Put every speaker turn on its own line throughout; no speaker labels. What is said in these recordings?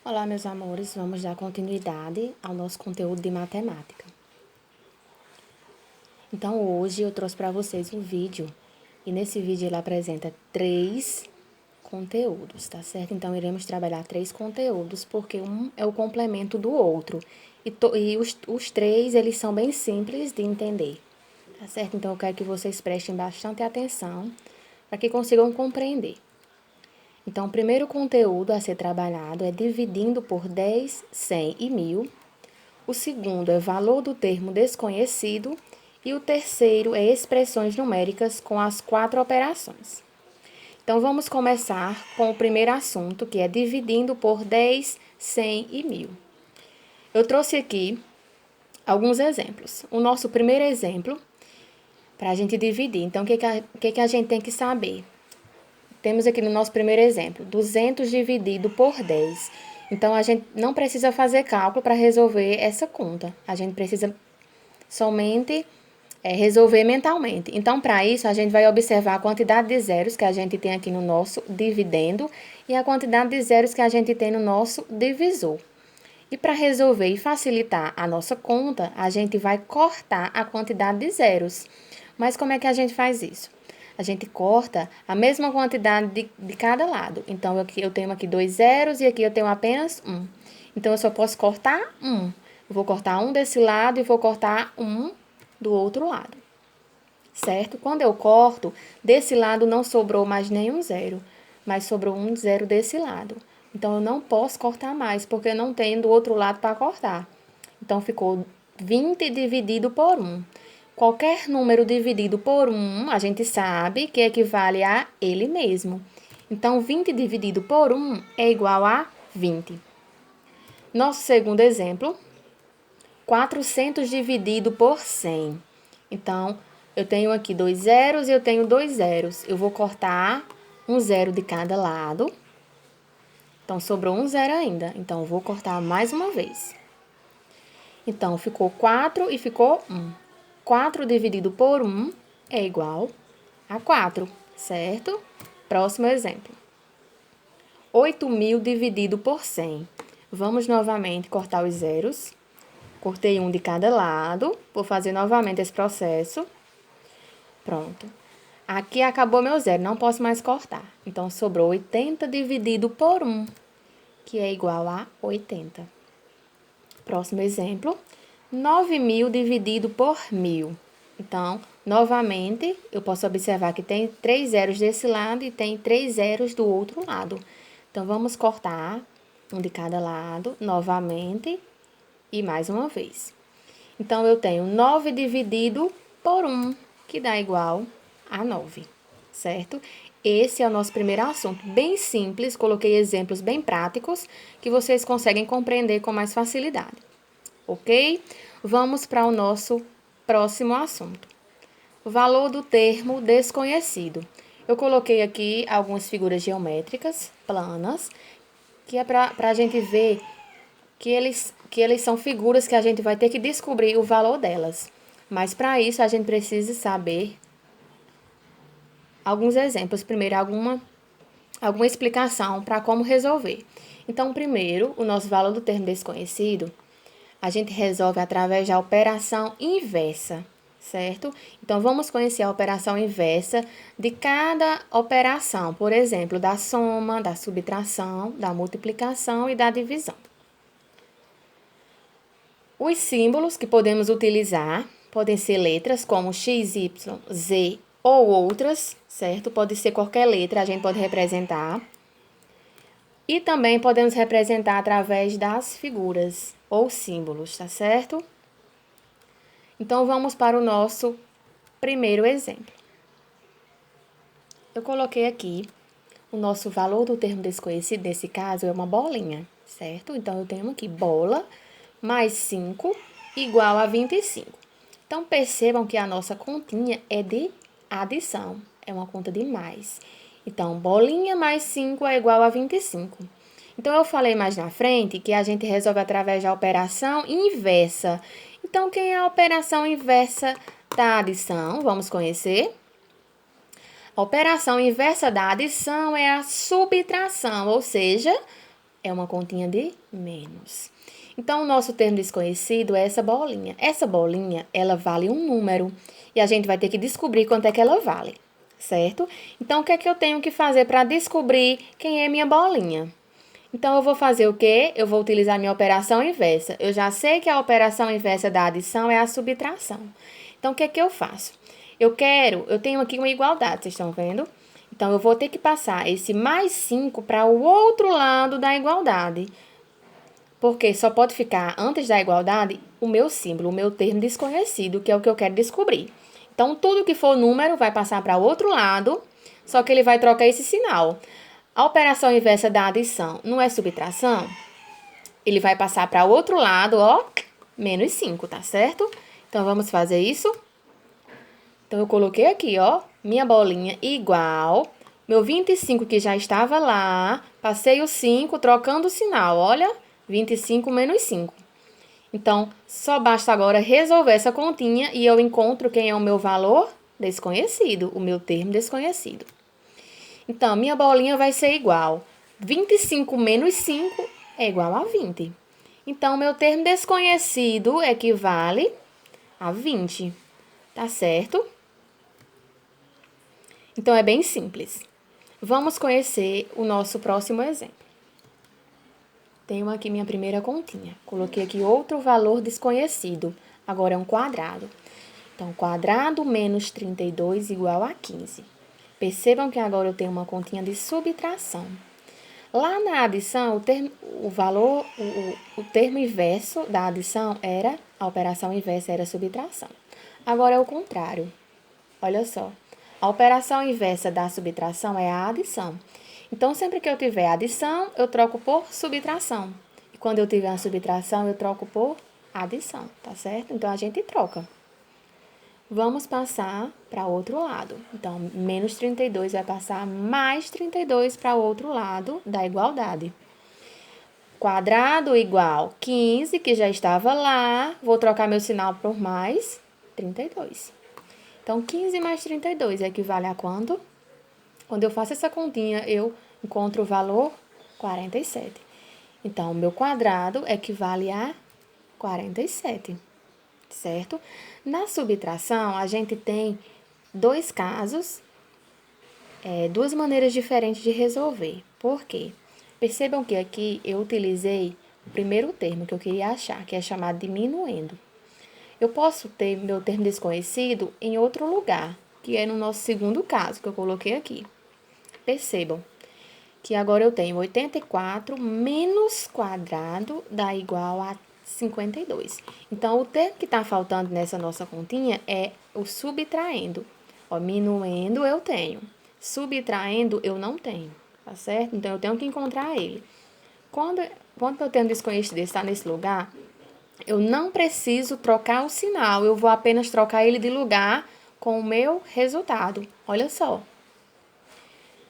Olá, meus amores, vamos dar continuidade ao nosso conteúdo de matemática. Então, hoje eu trouxe para vocês um vídeo, e nesse vídeo ele apresenta 3 conteúdos, tá certo? Então, iremos trabalhar 3 conteúdos, porque um é o complemento do outro, e os 3, eles são bem simples de entender, tá certo? Então, eu quero que vocês prestem bastante atenção, para que consigam compreender. Então, o primeiro conteúdo a ser trabalhado é dividindo por 10, 100 e 1000. O segundo é valor do termo desconhecido. E o terceiro é expressões numéricas com as 4 operações. Então, vamos começar com o primeiro assunto, que é dividindo por 10, 100 e 1000. Eu trouxe aqui alguns exemplos. O nosso primeiro exemplo, para a gente dividir. Então, o que a gente tem que saber? Temos aqui no nosso primeiro exemplo, 200 dividido por 10. Então, a gente não precisa fazer cálculo para resolver essa conta. A gente precisa somente resolver mentalmente. Então, para isso, a gente vai observar a quantidade de zeros que a gente tem aqui no nosso dividendo e a quantidade de zeros que a gente tem no nosso divisor. E para resolver e facilitar a nossa conta, a gente vai cortar a quantidade de zeros. Mas como é que a gente faz isso? A gente corta a mesma quantidade de cada lado. Então, eu tenho aqui 2 zeros e aqui eu tenho apenas 1. Então, eu só posso cortar 1. Eu vou cortar 1 desse lado e vou cortar 1 do outro lado. Certo? Quando eu corto, desse lado não sobrou mais nenhum zero, mas sobrou um zero desse lado. Então, eu não posso cortar mais, porque eu não tenho do outro lado para cortar. Então, ficou 20 dividido por 1. Qualquer número dividido por 1, a gente sabe que equivale a ele mesmo. Então, 20 dividido por 1 é igual a 20. Nosso segundo exemplo, 400 dividido por 100. Então, eu tenho aqui 2 zeros e eu tenho 2 zeros. Eu vou cortar um zero de cada lado. Então, sobrou um zero ainda. Então, eu vou cortar mais uma vez. Então, ficou 4 e ficou 1. 4 dividido por 1 é igual a 4, certo? Próximo exemplo. 8.000 dividido por 100. Vamos novamente cortar os zeros. Cortei um de cada lado. Vou fazer novamente esse processo. Pronto. Aqui acabou meu zero, não posso mais cortar. Então, sobrou 80 dividido por 1, que é igual a 80. Próximo exemplo. 9.000 dividido por 1.000. Então, novamente, eu posso observar que tem 3 zeros desse lado e tem 3 zeros do outro lado. Então, vamos cortar um de cada lado, novamente, e mais uma vez. Então, eu tenho 9 dividido por 1, que dá igual a 9, certo? Esse é o nosso primeiro assunto, bem simples, coloquei exemplos bem práticos, que vocês conseguem compreender com mais facilidade. Ok? Vamos para o nosso próximo assunto. O valor do termo desconhecido. Eu coloquei aqui algumas figuras geométricas planas, que é para a gente ver que eles são figuras que a gente vai ter que descobrir o valor delas. Mas para isso a gente precisa saber alguns exemplos. Primeiro, alguma explicação para como resolver. Então, primeiro, o nosso valor do termo desconhecido, a gente resolve através da operação inversa, certo? Então, vamos conhecer a operação inversa de cada operação, por exemplo, da soma, da subtração, da multiplicação e da divisão. Os símbolos que podemos utilizar podem ser letras como x, y, z ou outras, certo? Pode ser qualquer letra, a gente pode representar. E também podemos representar através das figuras ou símbolos, tá certo? Então, vamos para o nosso primeiro exemplo. Eu coloquei aqui o nosso valor do termo desconhecido, nesse caso, é uma bolinha, certo? Então, eu tenho aqui bola mais 5 igual a 25. Então, percebam que a nossa continha é de adição, é uma conta de mais. Então, bolinha mais 5 é igual a 25. Então, eu falei mais na frente que a gente resolve através da operação inversa. Então, quem é a operação inversa da adição? Vamos conhecer? A operação inversa da adição é a subtração, ou seja, É uma continha de menos. Então, o nosso termo desconhecido é essa bolinha. Essa bolinha, ela vale um número. E a gente vai ter que descobrir quanto é que ela vale, certo? Então, o que é que eu tenho que fazer para descobrir quem é minha bolinha? Então, eu vou fazer o quê? Eu vou utilizar minha operação inversa. Eu já sei que a operação inversa da adição é a subtração. Então, o que é que eu faço? Eu tenho aqui uma igualdade, vocês estão vendo? Então, eu vou ter que passar esse mais 5 para o outro lado da igualdade. Porque só pode ficar antes da igualdade o meu símbolo, o meu termo desconhecido, que é o que eu quero descobrir. Então, tudo que for número vai passar para o outro lado, só que ele vai trocar esse sinal. A operação inversa da adição não é subtração? Ele vai passar para o outro lado, ó, menos 5, tá certo? Então, vamos fazer isso. Então, eu coloquei aqui, ó, minha bolinha igual, meu 25 que já estava lá, passei o 5, trocando o sinal, olha, 25 menos 5. Então, só basta agora resolver essa continha e eu encontro quem é o meu valor desconhecido, o meu termo desconhecido. Então, minha bolinha vai ser igual. 25 menos 5 é igual a 20. Então, meu termo desconhecido equivale a 20. Tá certo? Então, é bem simples. Vamos conhecer o nosso próximo exemplo. Tenho aqui minha primeira continha. Coloquei aqui outro valor desconhecido. Agora é um quadrado. Então, quadrado menos 32 igual a 15. Percebam que agora eu tenho uma continha de subtração. Lá na adição, o termo inverso da adição era, a operação inversa era subtração. Agora é o contrário. Olha só. A operação inversa da subtração é a adição. Então, sempre que eu tiver adição, eu troco por subtração. E quando eu tiver a subtração, eu troco por adição, tá certo? Então, a gente troca. Vamos passar para o outro lado. Então, menos 32 vai passar mais 32 para o outro lado da igualdade. Quadrado igual 15, que já estava lá. Vou trocar meu sinal por mais 32. Então, 15 mais 32 equivale a quanto? Quando eu faço essa continha, eu encontro o valor 47. Então, o meu quadrado equivale a 47, certo? Na subtração, a gente tem dois casos, duas maneiras diferentes de resolver. Por quê? Percebam que aqui eu utilizei o primeiro termo que eu queria achar, que é chamado diminuendo. Eu posso ter meu termo desconhecido em outro lugar, que é no nosso segundo caso, que eu coloquei aqui. Percebam que agora eu tenho 84 menos quadrado dá igual a 52. Então, o termo que está faltando nessa nossa continha é o subtraindo. Ó, minuendo eu tenho, subtraindo eu não tenho, tá certo? Então, eu tenho que encontrar ele. Quando meu termo desconhecido está nesse lugar, eu não preciso trocar o sinal, eu vou apenas trocar ele de lugar com o meu resultado. Olha só.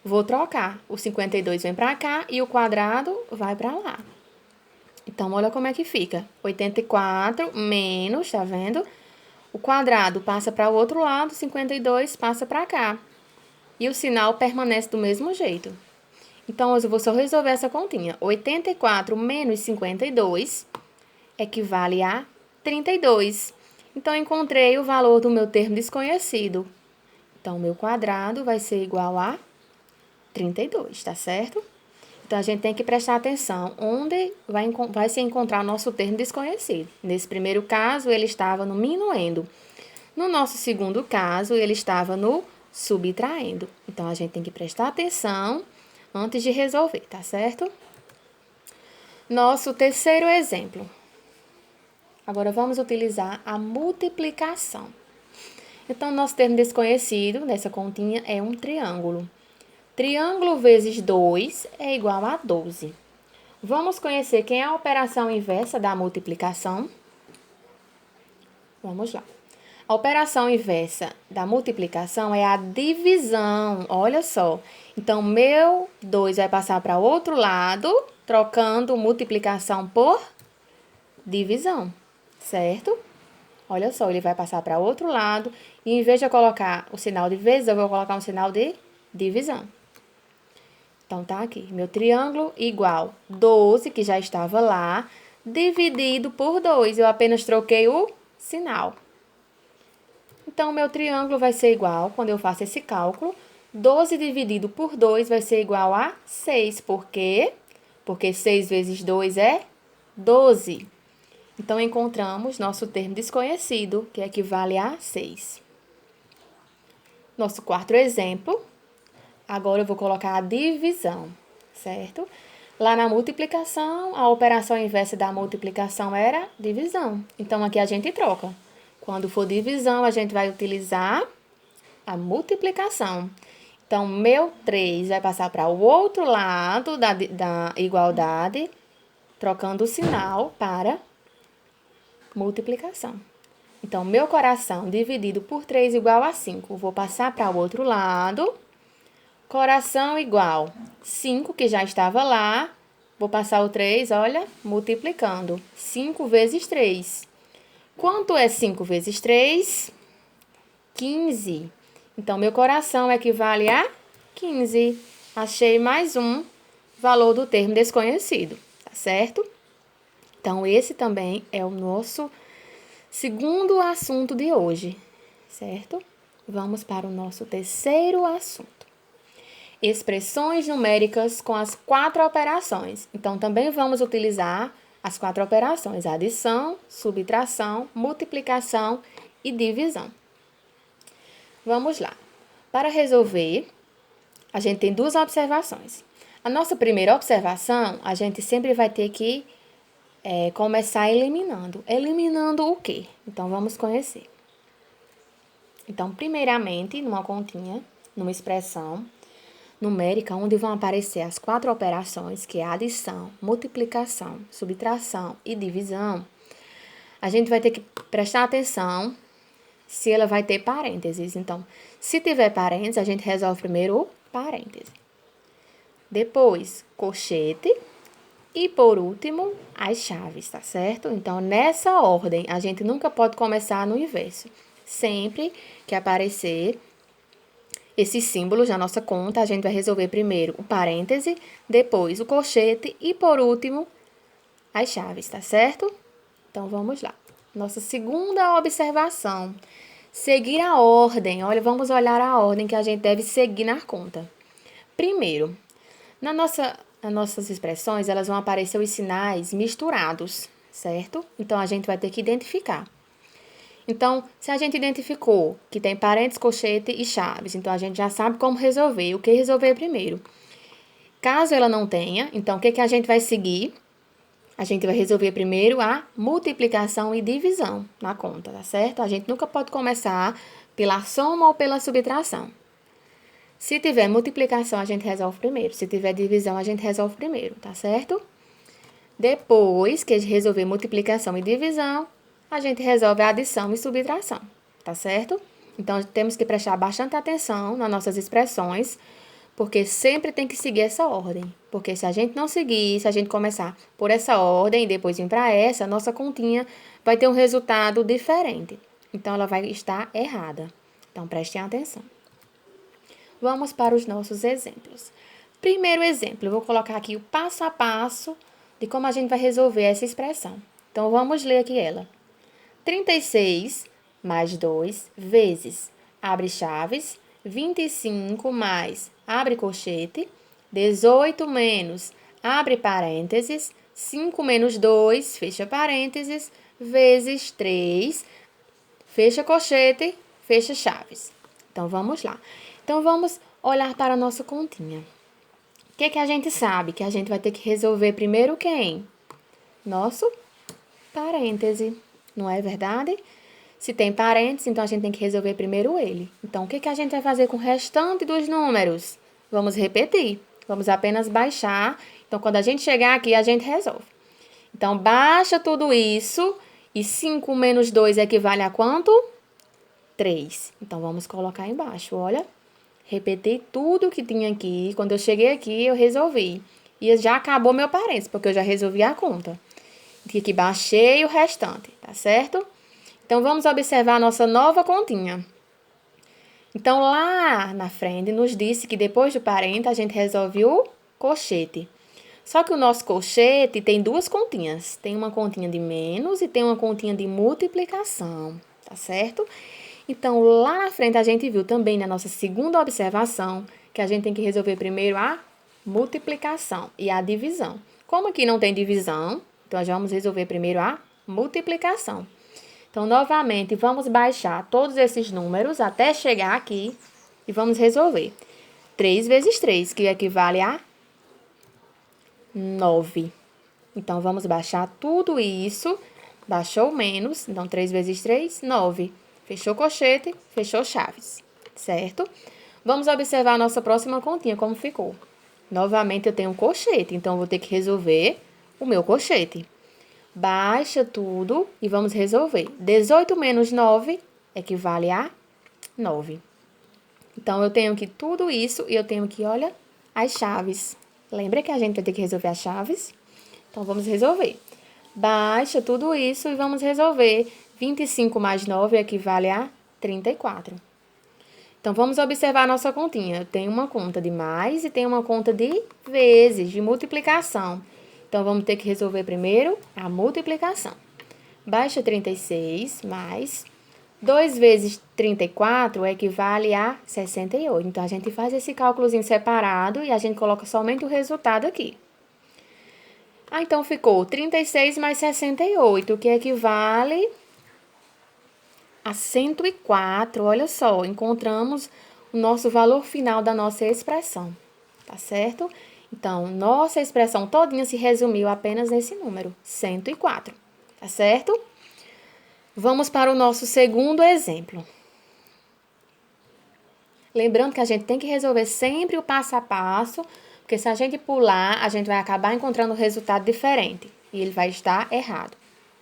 Vou trocar. O 52 vem para cá e o quadrado vai para lá. Então, olha como é que fica. 84 menos, tá vendo? O quadrado passa para o outro lado, 52 passa para cá. E o sinal permanece do mesmo jeito. Então, hoje eu vou só resolver essa continha. 84 menos 52 equivale a 32. Então, encontrei o valor do meu termo desconhecido. Então, o meu quadrado vai ser igual a 32, tá certo? Então, a gente tem que prestar atenção onde vai se encontrar o nosso termo desconhecido. Nesse primeiro caso, ele estava no minuendo. No nosso segundo caso, ele estava no subtraindo. Então, a gente tem que prestar atenção antes de resolver, tá certo? Nosso terceiro exemplo. Agora, vamos utilizar a multiplicação. Então, nosso termo desconhecido nessa continha é um triângulo. Triângulo vezes 2 é igual a 12. Vamos conhecer quem é a operação inversa da multiplicação? Vamos lá. A operação inversa da multiplicação é a divisão. Olha só. Então, meu 2 vai passar para o outro lado, trocando multiplicação por divisão, certo? Olha só, ele vai passar para o outro lado e, em vez de eu colocar o sinal de vezes, eu vou colocar um sinal de divisão. Então, tá aqui, meu triângulo igual 12, que já estava lá, dividido por 2. Eu apenas troquei o sinal. Então, meu triângulo vai ser igual, quando eu faço esse cálculo, 12 dividido por 2 vai ser igual a 6. Por quê? Porque 6 vezes 2 é 12. Então, encontramos nosso termo desconhecido, que equivale a 6. Nosso quarto exemplo. Agora, eu vou colocar a divisão, certo? Lá na multiplicação, a operação inversa da multiplicação era divisão. Então, aqui a gente troca. Quando for divisão, a gente vai utilizar a multiplicação. Então, meu 3 vai passar para o outro lado da igualdade, trocando o sinal para multiplicação. Então, meu coração dividido por 3 igual a 5. Vou passar para o outro lado. Coração igual 5, que já estava lá. Vou passar o 3, olha, multiplicando. 5 vezes 3. Quanto é 5 vezes 3? 15. Então, meu coração equivale a 15. Achei mais um valor do termo desconhecido, tá certo? Então, esse também é o nosso segundo assunto de hoje, certo? Vamos para o nosso terceiro assunto. Expressões numéricas com as 4 operações. Então, também vamos utilizar as 4 operações: adição, subtração, multiplicação e divisão. Vamos lá. Para resolver, a gente tem 2 observações. A nossa primeira observação, a gente sempre vai ter que começar eliminando. Eliminando o quê? Então, vamos conhecer. Então, primeiramente, numa continha, numa expressão numérica, onde vão aparecer as 4 operações, que é adição, multiplicação, subtração e divisão, a gente vai ter que prestar atenção se ela vai ter parênteses. Então, se tiver parênteses, a gente resolve primeiro o parêntese. Depois, colchete. E, por último, as chaves, tá certo? Então, nessa ordem, a gente nunca pode começar no inverso. Sempre que aparecer esses símbolos na nossa conta, a gente vai resolver primeiro o parêntese, depois o colchete e, por último, as chaves, tá certo? Então, vamos lá. Nossa segunda observação. Seguir a ordem. Olha, vamos olhar a ordem que a gente deve seguir na conta. Primeiro, nas nossas expressões, elas vão aparecer os sinais misturados, certo? Então, a gente vai ter que identificar. Então, se a gente identificou que tem parênteses, colchete e chaves, então a gente já sabe como resolver, o que resolver primeiro. Caso ela não tenha, então o que a gente vai seguir? A gente vai resolver primeiro a multiplicação e divisão na conta, tá certo? A gente nunca pode começar pela soma ou pela subtração. Se tiver multiplicação, a gente resolve primeiro. Se tiver divisão, a gente resolve primeiro, tá certo? Depois que a gente resolver multiplicação e divisão, a gente resolve a adição e subtração, tá certo? Então, temos que prestar bastante atenção nas nossas expressões, porque sempre tem que seguir essa ordem. Porque se a gente não seguir, se a gente começar por essa ordem e depois vir para essa, a nossa continha vai ter um resultado diferente. Então, ela vai estar errada. Então, prestem atenção. Vamos para os nossos exemplos. Primeiro exemplo, eu vou colocar aqui o passo a passo de como a gente vai resolver essa expressão. Então, vamos ler aqui ela. 36 mais 2 vezes, abre chaves, 25 mais, abre colchete, 18 menos, abre parênteses, 5 menos 2, fecha parênteses, vezes 3, fecha colchete, fecha chaves. Então, vamos lá. Então, vamos olhar para a nossa continha. O que a gente sabe? Que a gente vai ter que resolver primeiro quem? Nosso parêntese. Não é verdade? Se tem parênteses, então a gente tem que resolver primeiro ele. Então, o que a gente vai fazer com o restante dos números? Vamos repetir. Vamos apenas baixar. Então, quando a gente chegar aqui, a gente resolve. Então, baixa tudo isso. E 5 menos 2 equivale a quanto? 3. Então, vamos colocar embaixo, olha. Repeti tudo que tinha aqui. Quando eu cheguei aqui, eu resolvi. E já acabou meu parênteses, porque eu já resolvi a conta. Aqui baixei o restante, tá certo? Então, vamos observar a nossa nova continha. Então, lá na frente, nos disse que depois do parênteses, a gente resolve o colchete. Só que o nosso colchete tem duas continhas. Tem uma continha de menos e tem uma continha de multiplicação, tá certo? Então, lá na frente, a gente viu também na nossa segunda observação que a gente tem que resolver primeiro a multiplicação e a divisão. Como aqui não tem divisão, então nós vamos resolver primeiro a multiplicação. Então, novamente, vamos baixar todos esses números até chegar aqui e vamos resolver. 3 vezes 3, que equivale a 9. Então, vamos baixar tudo isso. Baixou o menos, então 3 vezes 3, 9. Fechou colchete, fechou chaves, certo? Vamos observar a nossa próxima continha, como ficou. Novamente, eu tenho um colchete, então vou ter que resolver o meu colchete. Baixa tudo e vamos resolver. 18 menos 9 equivale a 9. Então, eu tenho que tudo isso e eu tenho que, olha, as chaves. Lembra que a gente vai ter que resolver as chaves? Então, vamos resolver. Baixa tudo isso e vamos resolver. 25 mais 9 equivale a 34. Então, vamos observar a nossa continha. Tem uma conta de mais e tem uma conta de vezes, de multiplicação. Então, vamos ter que resolver primeiro a multiplicação. Baixa 36 mais 2 vezes 34 equivale a 68. Então, a gente faz esse cálculozinho separado e a gente coloca somente o resultado aqui. Então, ficou 36 mais 68, que equivale a 104. Olha só, encontramos o nosso valor final da nossa expressão, tá certo? Então, nossa expressão todinha se resumiu apenas nesse número, 104, tá certo? Vamos para o nosso segundo exemplo. Lembrando que a gente tem que resolver sempre o passo a passo, porque se a gente pular, a gente vai acabar encontrando um resultado diferente e ele vai estar errado.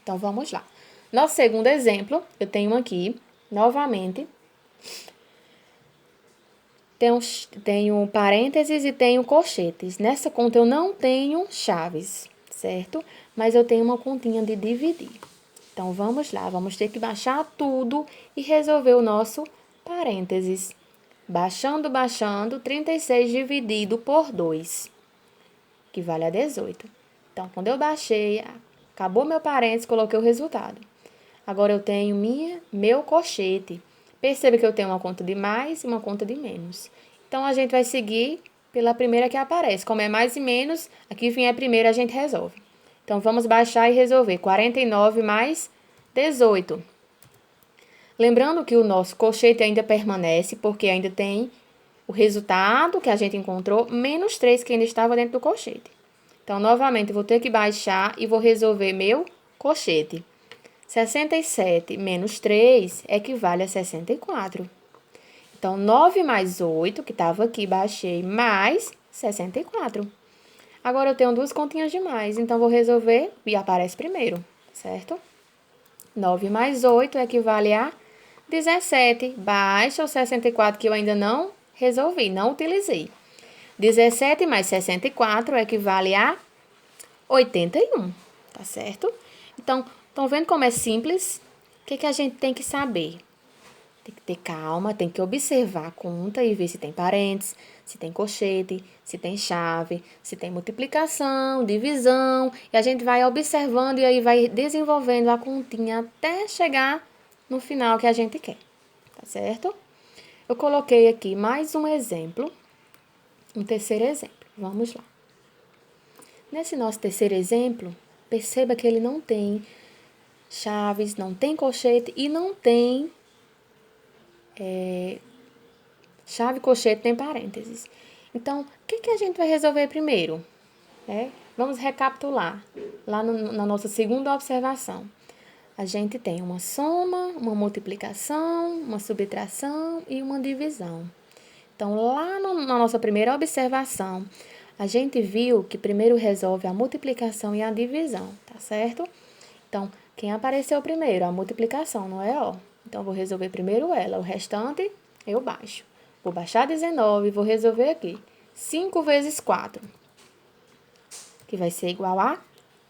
Então, vamos lá. Nosso segundo exemplo, eu tenho aqui, novamente, tenho parênteses e tenho colchetes. Nessa conta eu não tenho chaves, certo? Mas eu tenho uma continha de dividir. Então, vamos lá, vamos ter que baixar tudo e resolver o nosso parênteses. Baixando, 36 dividido por 2, que vale a 18. Então, quando eu baixei, acabou meu parênteses, coloquei o resultado. Agora, eu tenho meu colchete. Perceba que eu tenho uma conta de mais e uma conta de menos. Então, a gente vai seguir pela primeira que aparece. Como é mais e menos, aqui vem a primeira, a gente resolve. Então, vamos baixar e resolver. 49 mais 18. Lembrando que o nosso colchete ainda permanece, porque ainda tem o resultado que a gente encontrou, menos 3 que ainda estava dentro do colchete. Então, novamente, vou ter que baixar e vou resolver meu colchete. 67 menos 3 equivale a 64. Então, 9 mais 8, que estava aqui, baixei, mais 64. Agora, eu tenho duas continhas de mais, então, vou resolver e aparece primeiro, certo? 9 mais 8 equivale a 17. Baixa o 64 que eu ainda não resolvi, não utilizei. 17 mais 64 equivale a 81, tá certo? Então, estão vendo como é simples? O que a gente tem que saber? Tem que ter calma, tem que observar a conta e ver se tem parênteses, se tem colchete, se tem chave, se tem multiplicação, divisão. E a gente vai observando e aí vai desenvolvendo a continha até chegar no final que a gente quer, tá certo? Eu coloquei aqui mais um exemplo, um terceiro exemplo. Vamos lá. Nesse nosso terceiro exemplo, perceba que ele não tem chaves, não tem colchete e não tem chave, colchete, nem parênteses. Então, o que a gente vai resolver primeiro? Vamos recapitular lá na nossa segunda observação. A gente tem uma soma, uma multiplicação, uma subtração e uma divisão. Então, lá na nossa primeira observação, a gente viu que primeiro resolve a multiplicação e a divisão, tá certo? Então, quem apareceu primeiro? A multiplicação, não é? Então, vou resolver primeiro ela. O restante, eu baixo. Vou baixar 19 e vou resolver aqui. 5 vezes 4, que vai ser igual a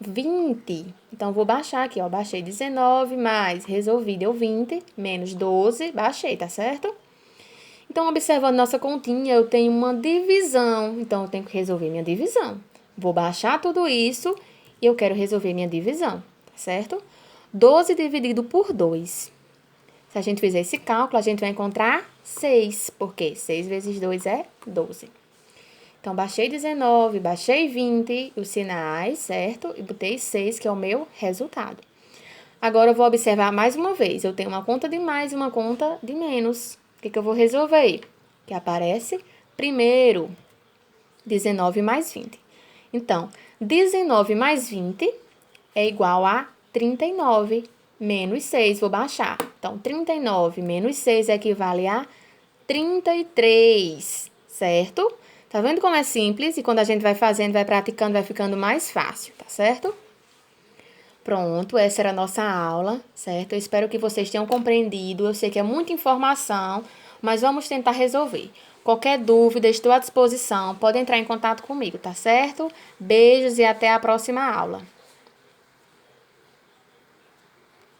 20. Então, vou baixar aqui, baixei 19 mais, resolvi, deu 20, menos 12, baixei, tá certo? Então, observando nossa continha, eu tenho uma divisão. Então, eu tenho que resolver minha divisão. Vou baixar tudo isso e eu quero resolver minha divisão, tá certo? 12 dividido por 2. Se a gente fizer esse cálculo, a gente vai encontrar 6, porque 6 vezes 2 é 12. Então, baixei 19, baixei 20, os sinais, certo? E botei 6, que é o meu resultado. Agora, eu vou observar mais uma vez. Eu tenho uma conta de mais e uma conta de menos. O que eu vou resolver? Que aparece primeiro, 19 mais 20. Então, 19 mais 20 é igual a 39 menos 6. Vou baixar. Então, 39 menos 6 equivale a 33, certo? Tá vendo como é simples? E quando a gente vai fazendo, vai praticando, vai ficando mais fácil, tá certo? Pronto, essa era a nossa aula, certo? Eu espero que vocês tenham compreendido. Eu sei que é muita informação, mas vamos tentar resolver. Qualquer dúvida, estou à disposição. Pode entrar em contato comigo, tá certo? Beijos e até a próxima aula.